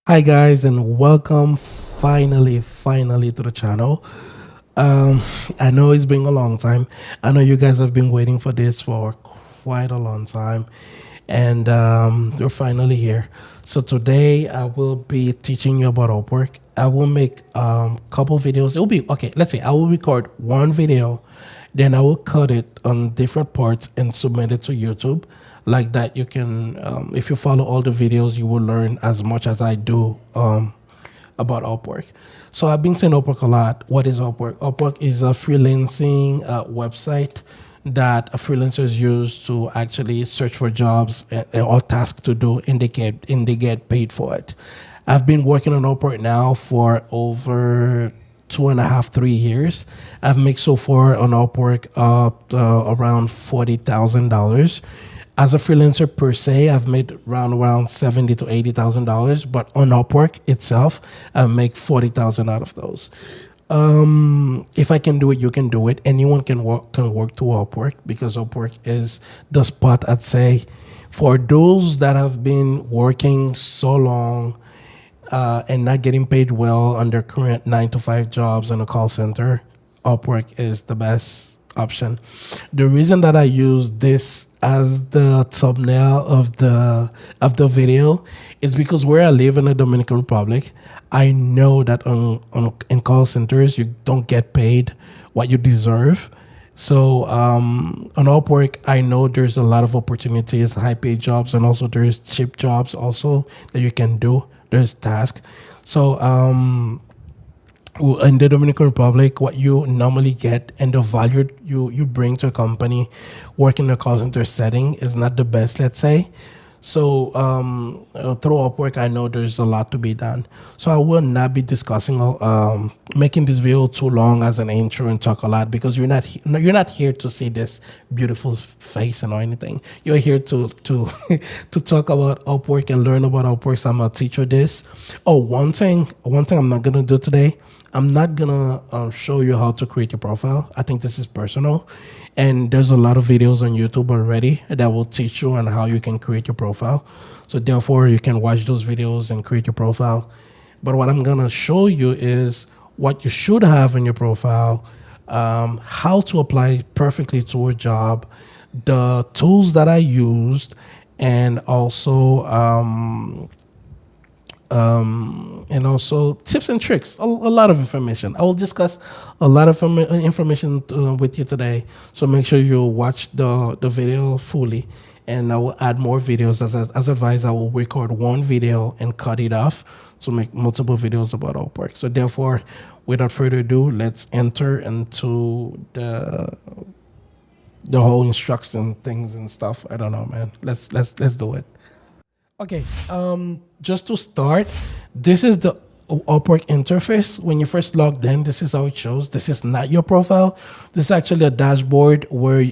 Hi guys, and welcome finally to the channel. Um, I know it's been a long time. I know you guys have been waiting for this for quite a long time, and we're finally here. So today I will be teaching you about Upwork. I will make couple videos. It will be okay. Let's say I will record one video, then I will cut it on different parts and submit it to YouTube. Like that, you can, if you follow all the videos, you will learn as much as I do about Upwork. So I've been saying Upwork a lot. What is Upwork? Upwork is a freelancing website that freelancers use to actually search for jobs or tasks to do, and they get paid for it. I've been working on Upwork now for over 2.5, 3 years. I've made so far on Upwork around $40,000. As a freelancer per se, I've made around $70,000 to $80,000, but on Upwork itself, I make 40,000 out of those. If I can do it, you can do it. Anyone can work to Upwork because Upwork is the spot, I'd say, for those that have been working so long and not getting paid well on their current 9 to 5 jobs in a call center. Upwork is the best option. The reason that I use this as the thumbnail of the video is because where I live in the Dominican Republic, I know that in call centers you don't get paid what you deserve. So on Upwork, I know there's a lot of opportunities, high paid jobs, and also there's cheap jobs also that you can do. There's tasks. So in the Dominican Republic, what you normally get and the value you bring to a company working in a call center setting is not the best, let's say. So through Upwork, I know there's a lot to be done. So I will not be discussing, making this video too long as an intro and talk a lot because you're not here to see this beautiful face and or anything. You're here to to talk about Upwork and learn about Upwork. So I'm gonna teach you this. Oh, one thing I'm not gonna do today. I'm not gonna show you how to create your profile. I think this is personal, and there's a lot of videos on YouTube already that will teach you on how you can create your profile. So therefore, you can watch those videos and create your profile. But what I'm gonna show you is what you should have in your profile, how to apply perfectly to a job, the tools that I used, and also tips and tricks. A lot of information. I will discuss a lot of information with you today. So make sure you watch the video fully, and I will add more videos as advised. I will record one video and cut it off to make multiple videos about Upwork. So therefore, without further ado, let's enter into the whole instruction things and stuff. I don't know, man. Let's do it. Okay, just to start, this is the Upwork interface. When you first logged in, this is how it shows. This is not your profile. This is actually a dashboard where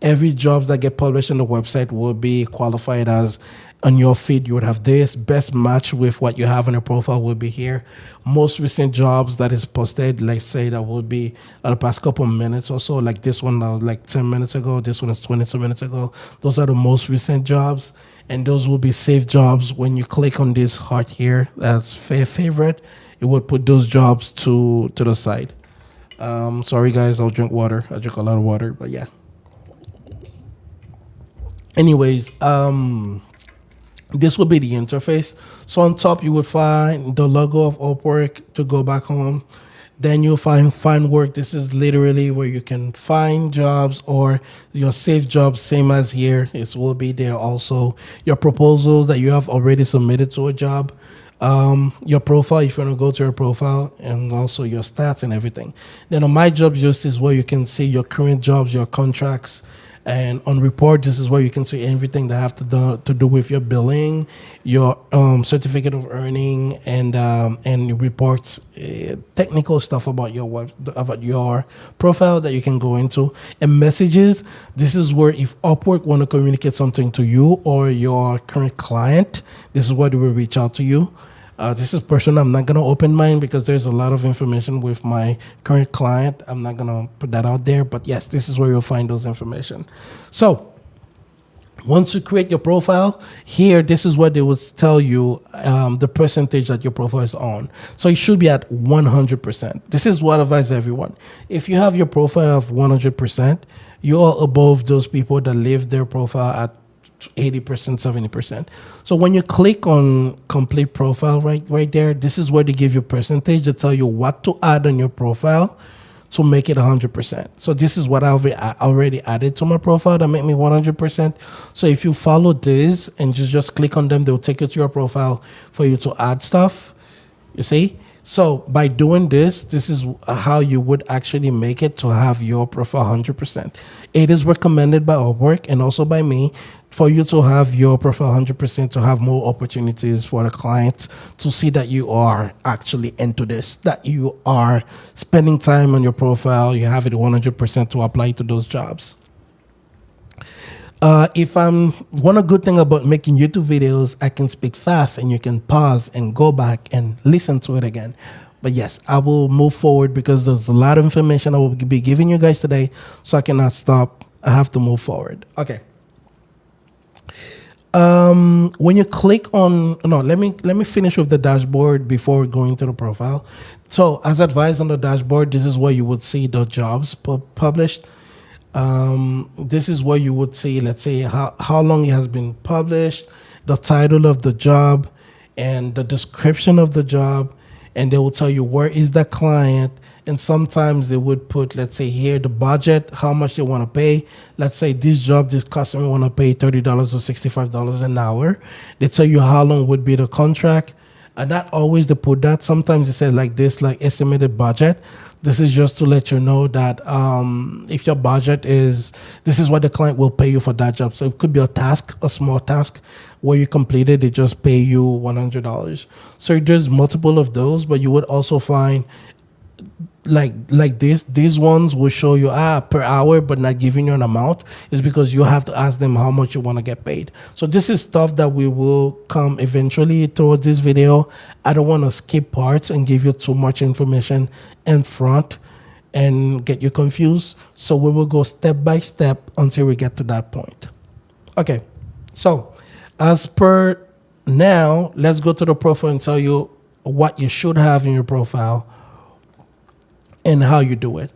every job that get published on the website will be qualified as on your feed. You would have this best match with what you have on your profile will be here. Most recent jobs that is posted, let's say that will be the past couple minutes or so, like this one like 10 minutes ago, this one is 22 minutes ago. Those are the most recent jobs, and those will be saved jobs. When you click on this heart here as favorite, it will put those jobs to the side. Sorry guys, I'll drink water. I drink a lot of water, but yeah. Anyways, this will be the interface. So on top, you would find the logo of Upwork to go back home. Then you'll find work. This is literally where you can find jobs or your saved jobs, same as here. It will be there also. Your proposals that you have already submitted to a job. Your profile, if you want to go to your profile, and also your stats and everything. Then on my job list is where you can see your current jobs, your contracts, and on report, this is where you can see everything that have to do with your billing, your certificate of earning, and reports, technical stuff about about your profile that you can go into. And messages, this is where if Upwork want to communicate something to you or your current client, this is where they will reach out to you. This is personal. I'm not going to open mine because there's a lot of information with my current client. I'm not going to put that out there. But yes, this is where you'll find those information. So Once you create your profile, here, this is what they will tell you the percentage that your profile is on. So it should be at 100%. This is what I advise everyone. If you have your profile of 100%, you are above those people that leave their profile at 80%, 70%. So when you click on complete profile right there, this is where they give you percentage to tell you what to add on your profile to make it 100%. So this is what I already added to my profile that make me 100%. So if you follow this and just click on them, they'll take you to your profile for you to add stuff. You see? So by doing this, this is how you would actually make it to have your profile 100%. It is recommended by Upwork and also by me for you to have your profile 100% to have more opportunities for the client to see that you are actually into this, that you are spending time on your profile, you have it 100% to apply to those jobs. If I'm one good thing about making YouTube videos, I can speak fast and you can pause and go back and listen to it again. But yes, I will move forward because there's a lot of information I will be giving you guys today, so I cannot stop. I have to move forward. Okay. When you click on let me finish with the dashboard before going to the profile. So as advised on the dashboard, this is where you would see the jobs published. This is where you would see, let's say, how long it has been published, the title of the job, and the description of the job, and they will tell you where is the client. And sometimes they would put, let's say here, the budget, how much they want to pay. Let's say this job, this customer want to pay $30 or $65 an hour. They tell you how long would be the contract. And not always they put that. Sometimes they say like this, like estimated budget. This is just to let you know that if your budget is, this is what the client will pay you for that job. So it could be a task, a small task where you complete it, they just pay you $100. So there's multiple of those, but you would also find like these ones will show you per hour but not giving you an amount. Is because you have to ask them how much you want to get paid. So this is stuff that we will come eventually towards this video. I don't want to skip parts and give you too much information in front and get you confused, so we will go step by step until we get to that point. Okay, so as per now, let's go to the profile and tell you what you should have in your profile and how you do it.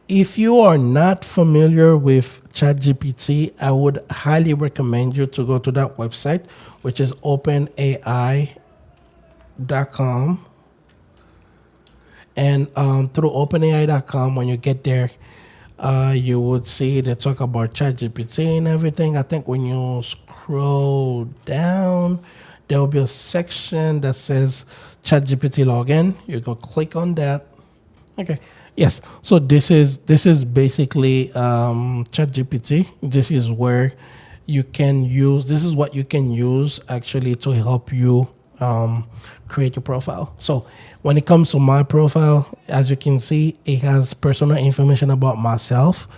If you are not familiar with ChatGPT, I would highly recommend you to go to that website, which is openai.com. And through openai.com, when you get there, you would see they talk about ChatGPT and everything. I think when you scroll down, there will be a section that says ChatGPT login. You go click on that. Okay. Yes. So this is basically ChatGPT. This is where you can use. This is what you can use actually to help you create your profile. So when it comes to my profile, as you can see, it has personal information about myself,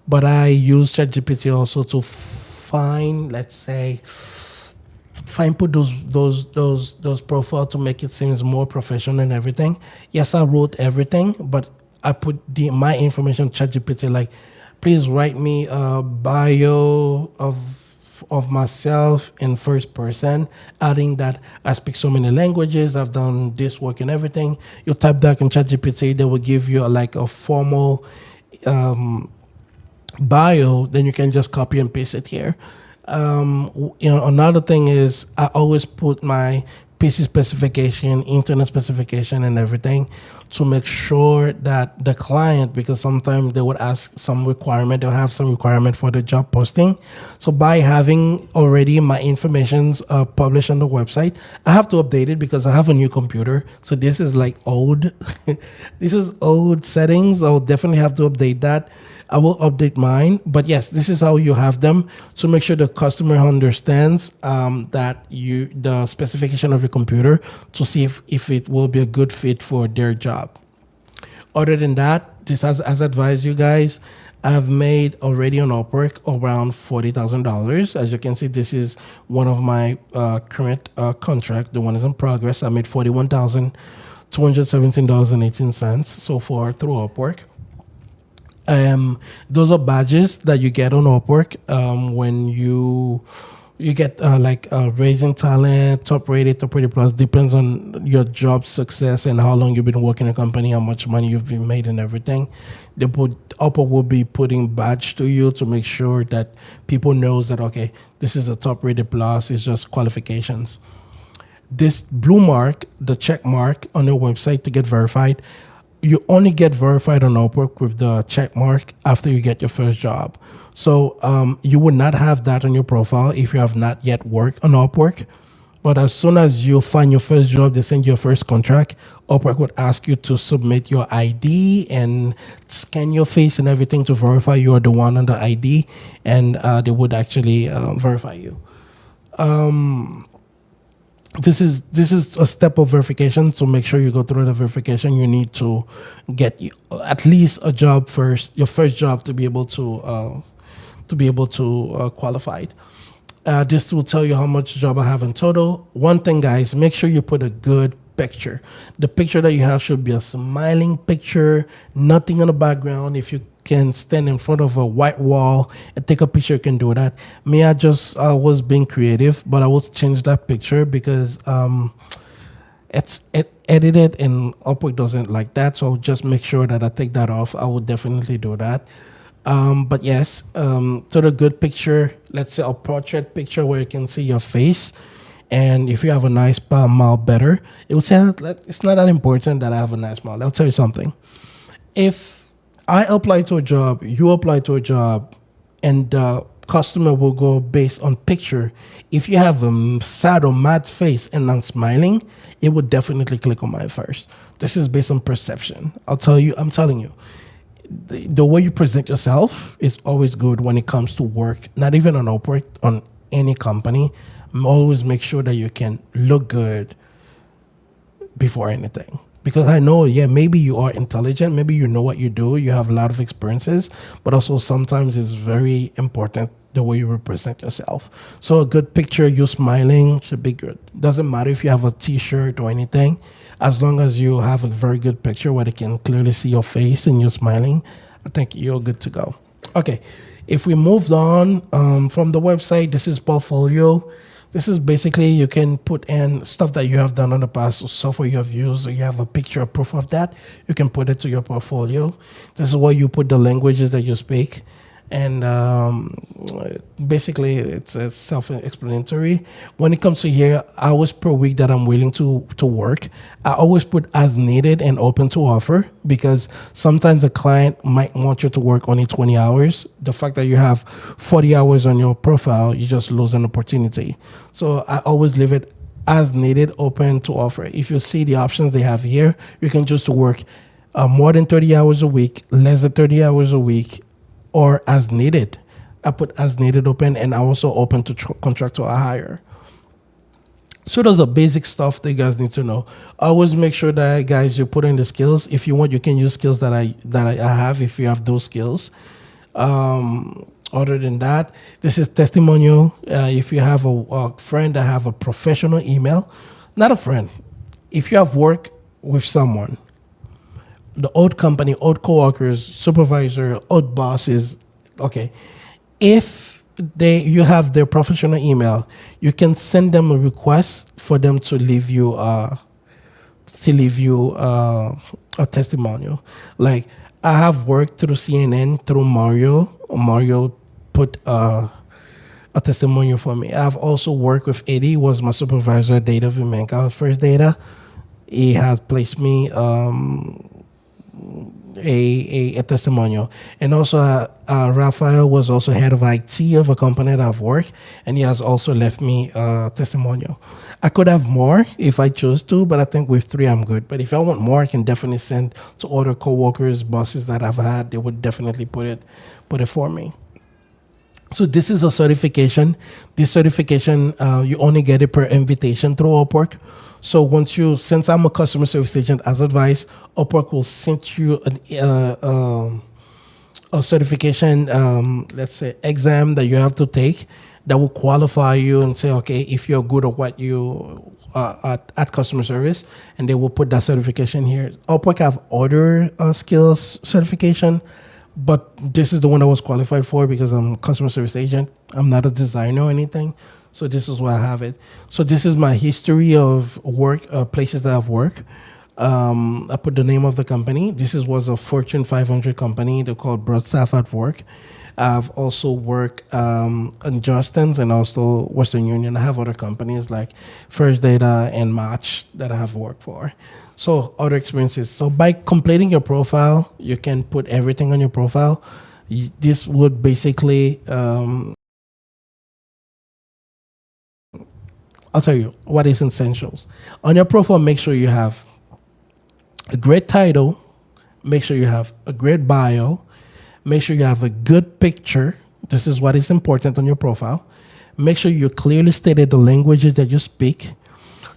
but I use ChatGPT also to find, let's say, put those profile to make it seems more professional and everything. Yes, I wrote everything, but I put my information ChatGPT, like, please write me a bio of myself in first person, adding that I speak so many languages, I've done this work and everything. You type that in ChatGPT, they will give you a formal bio, then you can just copy and paste it here. Another thing is I always put my PC specification, internet specification, and everything to make sure that the client, because sometimes they would ask some requirement, they'll have some requirement for the job posting. So by having already my informations published on the website, I have to update it because I have a new computer. So this is like old, this is old settings. I'll definitely have to update that. I will update mine, but yes, this is how you have them to make sure the customer understands that the specification of your computer to see if it will be a good fit for their job. Other than that, this as advised you guys, I've made already on Upwork around $40,000. As you can see, this is one of my current contract. The one is in progress. I made $41,217.18 so far through Upwork. Um, those are badges that you get on Upwork when you get raising talent, top rated plus. Depends on your job success and how long you've been working in a company, how much money you've been made, and everything. Upwork will be putting badge to you to make sure that people knows that okay, this is a top rated plus. It's just qualifications. This blue mark, the check mark on your website to get verified, you only get verified on Upwork with the check mark after you get your first job. So you would not have that on your profile if you have not yet worked on Upwork. But as soon as you find your first job, they send you your first contract. Upwork would ask you to submit your ID and scan your face and everything to verify you are the one on the ID, and they would actually verify you. This is a step of verification. So make sure you go through the verification. You need to get at least a job first, your first job, to be able to qualify. This will tell you how much job I have in total. One thing, guys, make sure you put a good picture. The picture that you have should be a smiling picture, nothing in the background. If you can stand in front of a white wall and take a picture, you can do that. Me, I just was being creative, but I will change that picture because it's edited and Upwork doesn't like that. So just make sure that I take that off. I would definitely do that. But yes, to the good picture, let's say a portrait picture where you can see your face. And if you have a nice mouth, better. It will say it's not that important that I have a nice mouth. I'll tell you something. If I apply to a job, you apply to a job, and the customer will go based on picture. If you have a sad or mad face and I'm smiling, it would definitely click on mine first. This is based on perception. I'm telling you. The way you present yourself is always good when it comes to work, not even on Upwork, on any company. Always make sure that you can look good before anything. Because I know, yeah, maybe you are intelligent, maybe you know what you do, you have a lot of experiences, but also sometimes it's very important the way you represent yourself. So a good picture, you smiling should be good. Doesn't matter if you have a t-shirt or anything, as long as you have a very good picture where they can clearly see your face and you're smiling, I think you're good to go. Okay, if we moved on from the website, this is portfolio. This is basically you can put in stuff that you have done in the past, or software you have used, or you have a picture or proof of that. You can put it to your portfolio. This is where you put the languages that you speak. And basically, it's self-explanatory. When it comes to here, hours per week that I'm willing to work, I always put as needed and open to offer, because sometimes a client might want you to work only 20 hours. The fact that you have 40 hours on your profile, you just lose an opportunity. So I always leave it as needed, open to offer. If you see the options they have here, you can choose to work more than 30 hours a week, less than 30 hours a week, or as needed. I put as needed open, and I also open to contract or hire. So those are basic stuff that you guys need to know. Always make sure that, guys, you put in the skills. If you want, you can use skills that I have if you have those skills. Other than that, this is testimonial. If you have a friend that have a professional email, not a friend. If you have worked with someone, the old company, old coworkers, supervisor, old bosses, okay. If you have their professional email, you can send them a request for them to leave you a testimonial. Like, I have worked through CNN through Mario. Mario put a testimonial for me. I've also worked with Eddie, was my supervisor, Data Vimenka, First Data. He has placed me a testimonial. And also Raphael was also head of IT of a company that I've worked, and he has also left me a testimonial. I could have more if I chose to, but I think with 3 I'm good. But if I want more, I can definitely send to other coworkers, bosses that I've had. They would definitely put it for me. So this is a certification. This certification, you only get it per invitation through Upwork. So since I'm a customer service agent, as advised, Upwork will send you a certification, let's say exam that you have to take that will qualify you and say, okay, if you're good at what you at customer service, and they will put that certification here. Upwork have other skills certification, but this is the one I was qualified for because I'm a customer service agent. I'm not a designer or anything. So this is why I have it. So this is my history of work, places that I've worked. I put the name of the company. This is was a Fortune 500 company. They're called Broad Staff at Work. I've also worked in Justin's and also Western Union. I have other companies like First Data and Match that I have worked for. So other experiences. So by completing your profile, you can put everything on your profile. This would basically, I'll tell you what is essentials. On your profile, make sure you have a great title, make sure you have a great bio, make sure you have a good picture. This is what is important on your profile. Make sure you clearly stated the languages that you speak.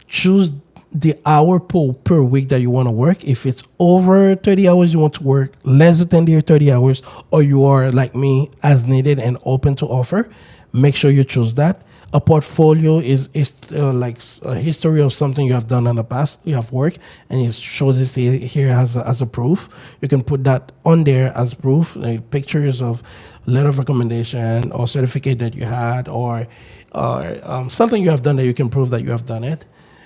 Choose the hour per week that you want to work. If it's over 30 hours you want to work, less than 30 hours, or you are like me, as needed and open to offer, make sure you choose that. A portfolio is like a history of something you have done in the past, you have worked, and it shows this here as a proof. You can put that on there as proof, like pictures of letter of recommendation or certificate that you had, or something you have done that you can prove that you have done it.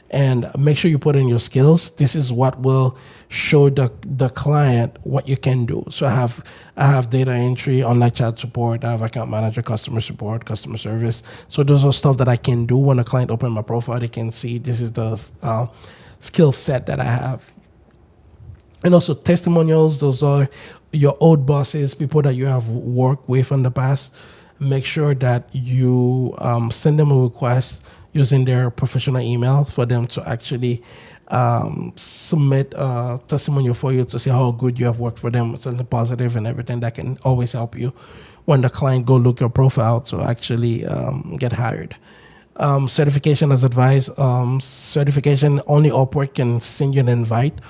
And make sure you put in your skills. This is what will show the client what you can do. So I have data entry, online chat support, I have account manager, customer support, customer service. So those are stuff that I can do. When a client open my profile, they can see this is the skill set that I have. And also testimonials, those are your old bosses, people that you have worked with in the past. Make sure that you send them a request using their professional email for them to actually submit a testimonial for you to see how good you have worked for them, something positive and everything that can always help you when the client go look your profile to actually get hired. Certification as advised. Certification, only Upwork can send you an invite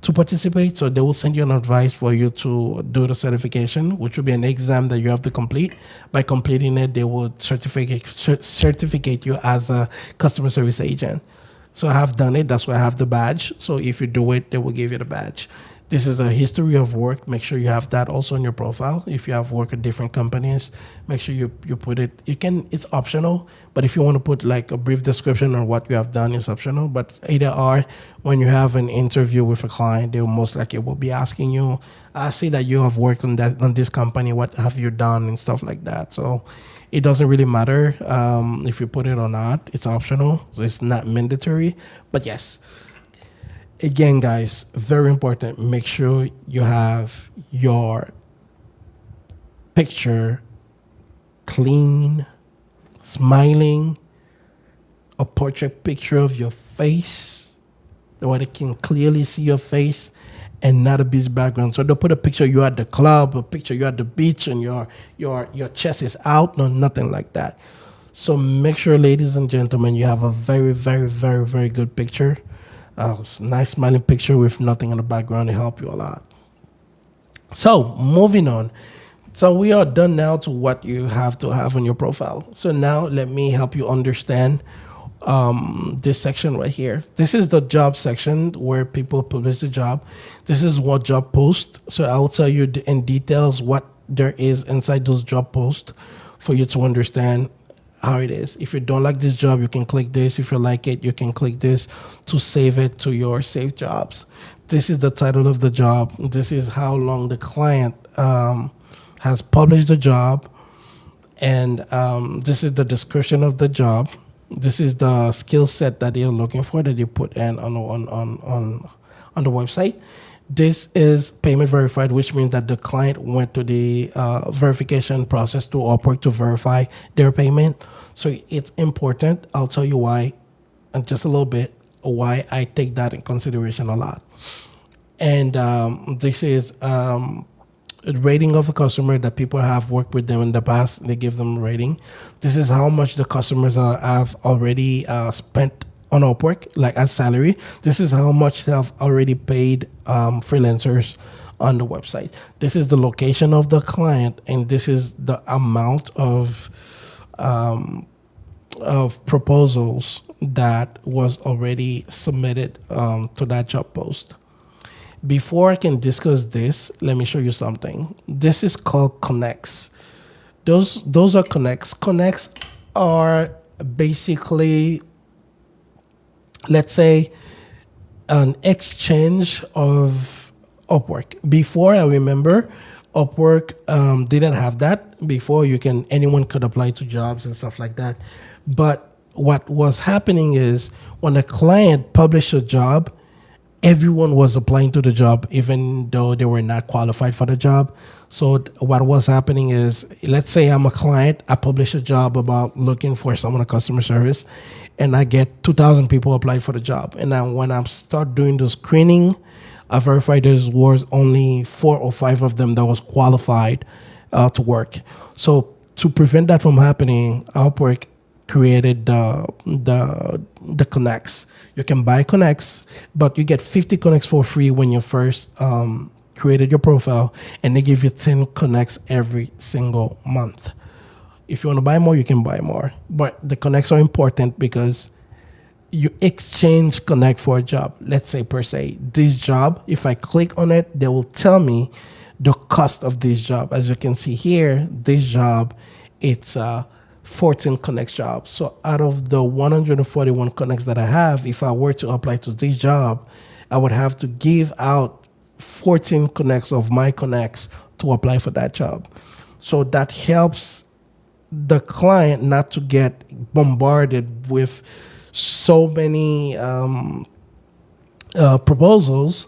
to participate. So they will send you an advice for you to do the certification, which will be an exam that you have to complete. By completing it, they will certificate you as a customer service agent. So I have done it. That's why I have the badge. So if you do it, they will give you the badge. This is a history of work. Make sure you have that also on your profile. If you have worked at different companies, make sure you put it. It's optional, but if you want to put like a brief description on what you have done, it's optional. But either or, when you have an interview with a client, they will most likely will be asking you, I see that you have worked on this company. What have you done and stuff like that. So it doesn't really matter if you put it or not. It's optional, so it's not mandatory. But yes, again, guys, very important. Make sure you have your picture clean, smiling, a portrait picture of your face, the way they can clearly see your face, and not a busy background. So don't put a picture you at the club, a picture you at the beach, and your chest is out. No, nothing like that. So make sure, ladies and gentlemen, you have a very, very, very, very good picture. Nice smiling picture with nothing in the background to help you a lot. So moving on. So we are done now to what you have to have on your profile. So now let me help you understand this section right here. This is the job section where people publish the job. This is what job post. So I'll tell you in details what there is inside those job posts for you to understand how it is. If you don't like this job, you can click this. If you like it, you can click this to save it to your saved jobs. This is the title of the job. This is how long the client has published the job, and this is the description of the job. This is the skill set that they're looking for that they put in on the website. This is payment verified, which means that the client went to the verification process to Upwork to verify their payment. So it's important. I'll tell you why in just a little bit, why I take that in consideration a lot. And this is a rating of a customer that people have worked with them in the past. They give them a rating. This is how much the customers have already spent on Upwork, like as salary. This is how much they have already paid freelancers on the website. This is the location of the client, and this is the amount of proposals that was already submitted to that job post. Before I can discuss this, let me show you something. This is called connects. Those are connects. Connects are basically, let's say, an exchange of Upwork. Before, I remember Upwork didn't have that. Before, anyone could apply to jobs and stuff like that. But what was happening is when a client published a job, everyone was applying to the job, even though they were not qualified for the job. So what was happening is, let's say I'm a client, I publish a job about looking for someone in customer service, and I get 2,000 people applied for the job. And then when I start doing the screening, I verify there was only 4 or 5 of them that was qualified to work. So to prevent that from happening, Upwork created the connects. You can buy connects, but you get 50 connects for free when you first created your profile, and they give you 10 connects every single month. If you want to buy more, you can buy more. But the connects are important because you exchange connect for a job. Let's say per se, this job, if I click on it, they will tell me the cost of this job. As you can see here, this job, it's 14 connects job. So out of the 141 connects that I have, if I were to apply to this job, I would have to give out 14 connects of my connects to apply for that job. So that helps the client not to get bombarded with so many proposals.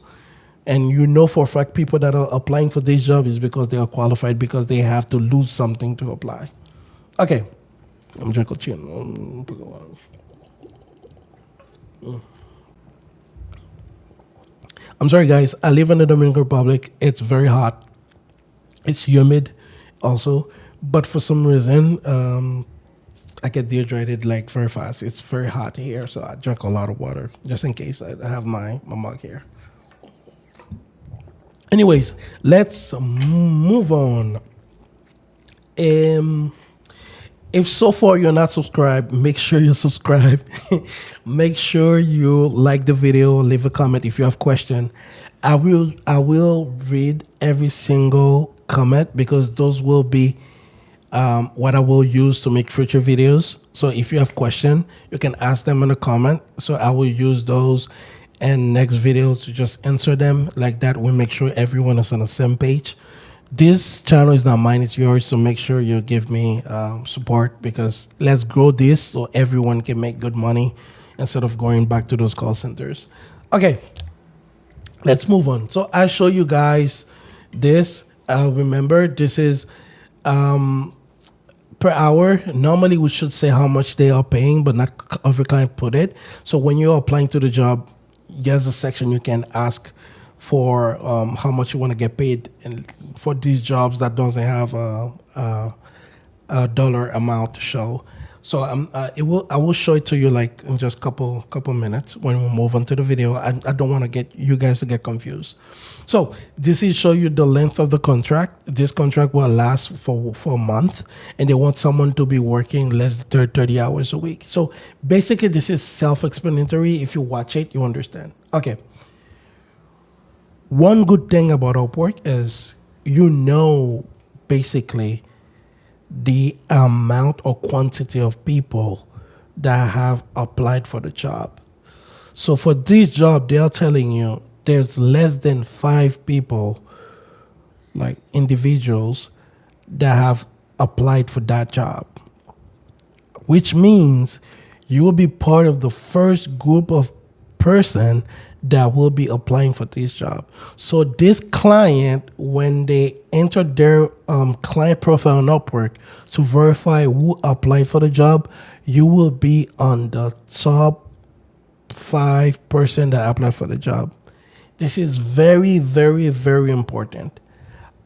And you know for a fact people that are applying for this job is because they are qualified, because they have to lose something to apply. Okay. I'm drinking chin. I'm sorry, guys. I live in the Dominican Republic. It's very hot. It's humid also. But for some reason, I get dehydrated like very fast. It's very hot here, so I drink a lot of water just in case. I have my mug here. Anyways, let's move on. If so far you're not subscribed, make sure you subscribe. Make sure you like the video, leave a comment if you have question. I will read every single comment, because those will be what I will use to make future videos. So if you have question, you can ask them in a comment. So I will use those and next videos to just answer them. Like that, we make sure everyone is on the same page. This channel is not mine, it's yours. So make sure you give me support, because let's grow this so everyone can make good money instead of going back to those call centers. Okay, let's move on. So I show you guys this. Remember, this is per hour. Normally we should say how much they are paying, but not every client put it. So when you're applying to the job, there's a section you can ask for how much you want to get paid, and for these jobs that doesn't have a dollar amount to show. So I will show it to you like in just couple minutes when we move on to the video. I don't want to get you guys to get confused. So this is show you the length of the contract. This contract will last for a month, and they want someone to be working less than 30 hours a week. So basically this is self-explanatory. If you watch it, you understand. Okay. One good thing about Upwork is basically the amount or quantity of people that have applied for the job. So for this job, they are telling you there's less than 5 people, like individuals, that have applied for that job, which means you will be part of the first group of person that will be applying for this job. So this client, when they enter their client profile on Upwork to verify who applied for the job, you will be on the top 5% that applied for the job. This is very, very, very important.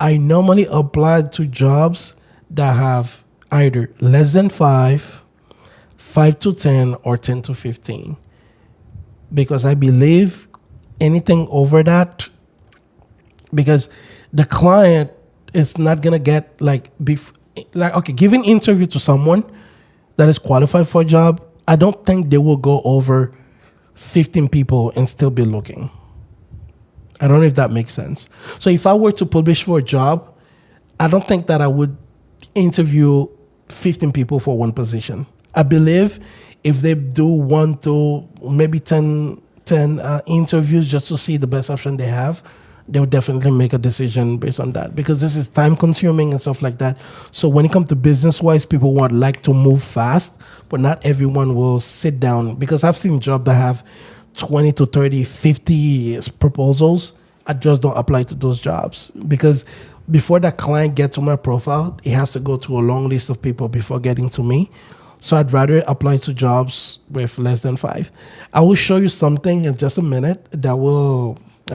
I normally apply to jobs that have either less than 5, 5 to 10, or 10 to 15. Because I believe anything over that, because the client is not gonna get giving interview to someone that is qualified for a job. I don't think they will go over 15 people and still be looking. I don't know if that makes sense. So if I were to publish for a job, I don't think that I would interview 15 people for one position. I believe if they do one to maybe 10 interviews just to see the best option they have, they would definitely make a decision based on that, because this is time consuming and stuff like that. So when it comes to business wise, people want like to move fast, but not everyone will sit down, because I've seen jobs that have 20 to 30, 50 proposals. I just don't apply to those jobs, because before that client gets to my profile, it has to go to a long list of people before getting to me. So I'd rather apply to jobs with less than 5. I will show you something in just a minute that will